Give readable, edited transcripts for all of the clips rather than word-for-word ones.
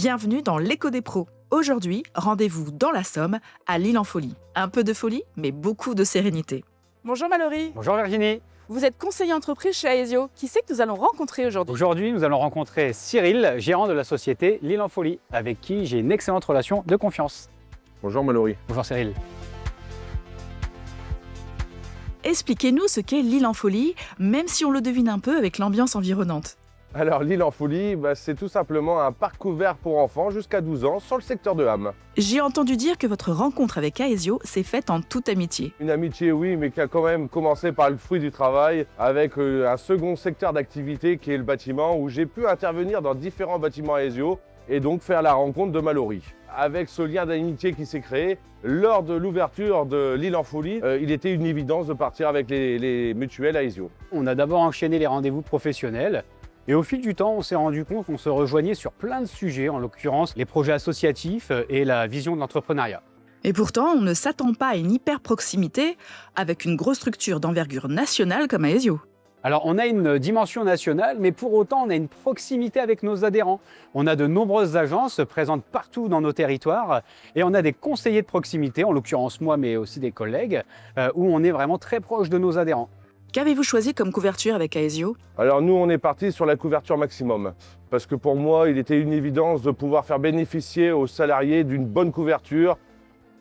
Bienvenue dans l'Écho des pros. Aujourd'hui, rendez-vous dans la Somme, à l'Île en Folie. Un peu de folie, mais beaucoup de sérénité. Bonjour Mallory. Bonjour Virginie. Vous êtes conseiller entreprise chez Aesio. Qui c'est que nous allons rencontrer aujourd'hui? Aujourd'hui, nous allons rencontrer Cyril, gérant de la société L'Île en Folie, avec qui j'ai une excellente relation de confiance. Bonjour Mallory. Bonjour Cyril. Expliquez-nous ce qu'est l'Île en Folie, même si on le devine un peu avec l'ambiance environnante. Alors l'Île en Folie, c'est tout simplement un parc ouvert pour enfants jusqu'à 12 ans sur le secteur de Ham. J'ai entendu dire que votre rencontre avec Aesio s'est faite en toute amitié. Une amitié oui, mais qui a quand même commencé par le fruit du travail avec un second secteur d'activité qui est le bâtiment où j'ai pu intervenir dans différents bâtiments Aesio et donc faire la rencontre de Mallory. Avec ce lien d'amitié qui s'est créé, lors de l'ouverture de l'Île en Folie, il était une évidence de partir avec les mutuelles Aesio. On a d'abord enchaîné les rendez-vous professionnels. Et au fil du temps, on s'est rendu compte qu'on se rejoignait sur plein de sujets, en l'occurrence les projets associatifs et la vision de l'entrepreneuriat. Et pourtant, on ne s'attend pas à une hyper-proximité avec une grosse structure d'envergure nationale comme Aesio. Alors on a une dimension nationale, mais pour autant on a une proximité avec nos adhérents. On a de nombreuses agences présentes partout dans nos territoires et on a des conseillers de proximité, en l'occurrence moi mais aussi des collègues, où on est vraiment très proche de nos adhérents. Qu'avez-vous choisi comme couverture avec Aesio? Alors nous, on est parti sur la couverture maximum. Parce que pour moi, il était une évidence de pouvoir faire bénéficier aux salariés d'une bonne couverture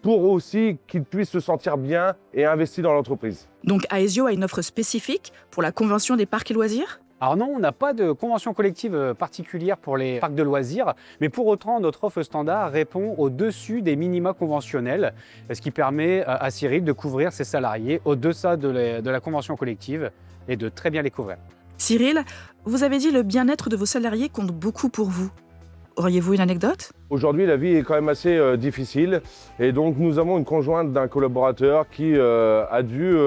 pour aussi qu'ils puissent se sentir bien et investir dans l'entreprise. Donc Aesio a une offre spécifique pour la convention des parcs et loisirs? Alors non, on n'a pas de convention collective particulière pour les parcs de loisirs, mais pour autant, notre offre standard répond au-dessus des minima conventionnels, ce qui permet à Cyril de couvrir ses salariés au-deçà de la convention collective et de très bien les couvrir. Cyril, vous avez dit le bien-être de vos salariés compte beaucoup pour vous. Auriez-vous une anecdote? Aujourd'hui, la vie est quand même assez difficile et donc nous avons une conjointe d'un collaborateur qui a dû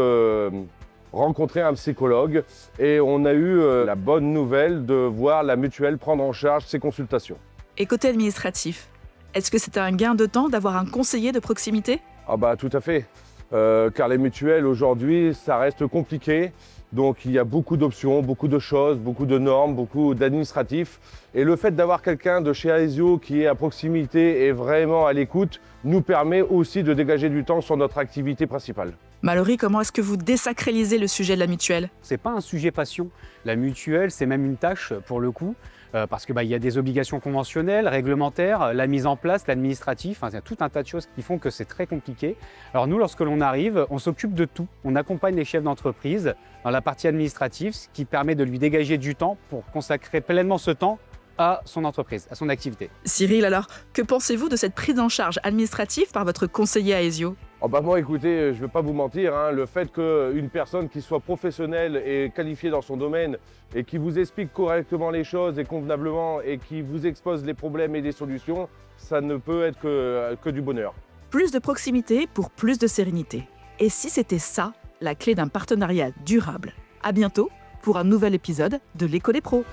rencontrer un psychologue et on a eu la bonne nouvelle de voir la mutuelle prendre en charge ses consultations. Et côté administratif, est-ce que c'est un gain de temps d'avoir un conseiller de proximité? Ah bah tout à fait, car les mutuelles aujourd'hui, ça reste compliqué. Donc il y a beaucoup d'options, beaucoup de choses, beaucoup de normes, beaucoup d'administratifs. Et le fait d'avoir quelqu'un de chez Aesio qui est à proximité et vraiment à l'écoute nous permet aussi de dégager du temps sur notre activité principale. Mallory, comment est-ce que vous désacralisez le sujet de la mutuelle? C'est pas un sujet passion. La mutuelle, c'est même une tâche pour le coup, parce que y a des obligations conventionnelles, réglementaires, la mise en place, l'administratif, il y a tout un tas de choses qui font que c'est très compliqué. Alors nous, lorsque l'on arrive, on s'occupe de tout. On accompagne les chefs d'entreprise dans la partie administrative, ce qui permet de lui dégager du temps pour consacrer pleinement ce temps à son entreprise, à son activité. Cyril, alors, que pensez-vous de cette prise en charge administrative par votre conseiller Aesio? Oh bah moi écoutez, je ne vais pas vous mentir, le fait qu'une personne qui soit professionnelle et qualifiée dans son domaine et qui vous explique correctement les choses et convenablement et qui vous expose les problèmes et les solutions, ça ne peut être que du bonheur. Plus de proximité pour plus de sérénité. Et si c'était ça, la clé d'un partenariat durable? À bientôt pour un nouvel épisode de l'Écho des pros.